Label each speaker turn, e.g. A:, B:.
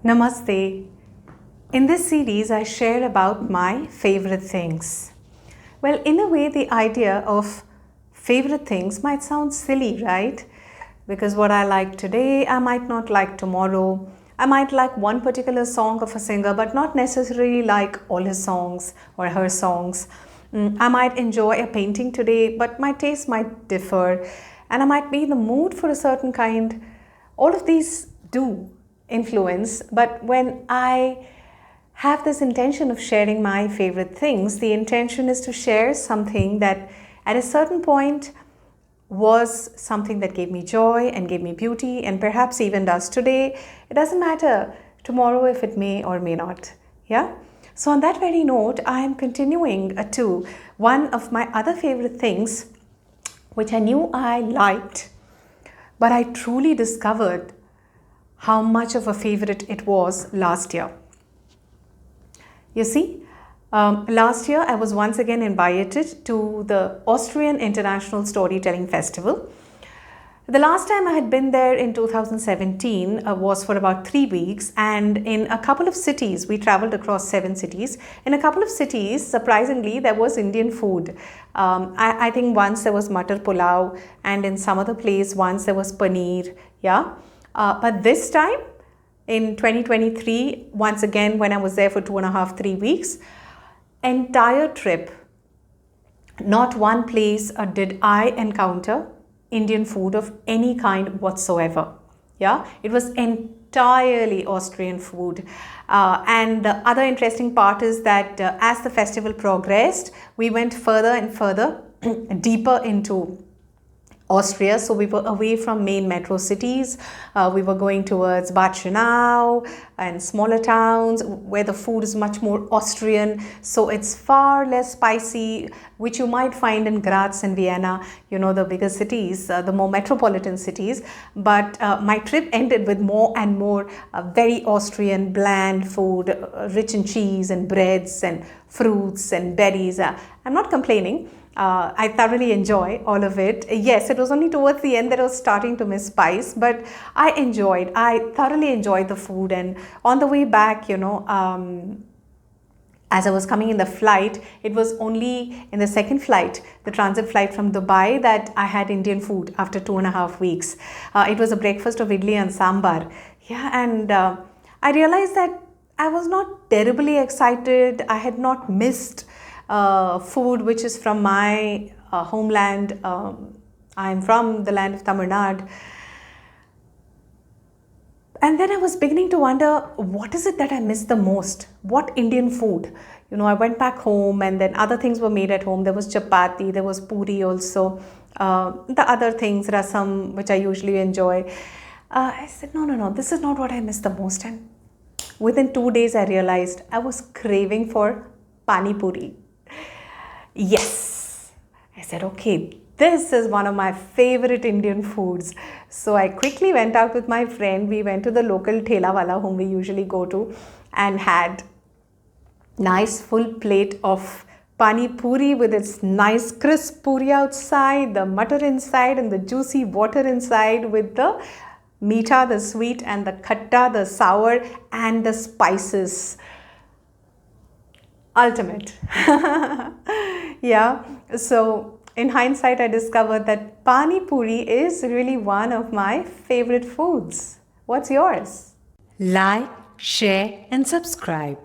A: Namaste. In this series, I share about my favorite things. Well, in a way, the idea of favorite things might sound silly, right? Because what I like today, I might not like tomorrow. I might like one particular song of a singer, but not necessarily like all his songs or her songs. I might enjoy a painting today, but my taste might differ, and I might be in the mood for a certain kind. All of these do influence, but when I have this intention of sharing my favorite things, the intention is to share something that at a certain point was something that gave me joy and gave me beauty and perhaps even does today. It doesn't matter tomorrow if it may or may not. Yeah? So, on that very note, I am continuing to one of my other favorite things, which I knew I liked, but I truly discovered how much of a favorite it was last year. You see, last year I was once again invited to the Austrian International Storytelling Festival. The last time I had been there in 2017 was for about 3 weeks, and in a couple of cities, we traveled across 7 cities. In a couple of cities, surprisingly, there was Indian food. I think once there was Matar Pulao, and in some other place, once there was paneer. Yeah. But this time, in 2023, once again, when I was there for 2.5, 3 weeks, entire trip, not one place did I encounter Indian food of any kind whatsoever. Yeah, it was entirely Austrian food. And the other interesting part is that as the festival progressed, we went further and further deeper into Austria. So we were away from main metro cities. We were going towards Bad Schönau and smaller towns where the food is much more Austrian. So it's far less spicy, which you might find in Graz and Vienna, the bigger cities, the more metropolitan cities. But my trip ended with more and more very Austrian, bland food, rich in cheese and breads and fruits and berries. I'm not complaining. I thoroughly enjoy all of it. Yes, it was only towards the end that I was starting to miss spice, but I thoroughly enjoyed the food. And on the way back, as I was coming in the flight, it was only in the second flight, the transit flight from Dubai, that I had Indian food after 2.5 weeks. It was a breakfast of idli and sambar. Yeah, and I realized that I was not terribly excited. I had not missed food which is from my homeland. I'm from the land of Tamil Nadu. And then I was beginning to wonder, what is it that I miss the most? What Indian food? I went back home and then other things were made at home. There was chapati, there was puri also. The other things, rasam, which I usually enjoy. I said, no, this is not what I miss the most. And within 2 days, I realized I was craving for pani puri. Yes, I said, okay, this is one of my favorite Indian foods. So I quickly went out with my friend. We went to the local thela wala whom we usually go to and had nice full plate of pani puri with its nice crisp puri outside, the mutter inside and the juicy water inside with the meetha, the sweet, and the khatta, the sour, and the spices. Ultimate. Yeah, so in hindsight, I discovered that pani puri is really one of my favorite foods. What's yours?
B: Like, share, and subscribe.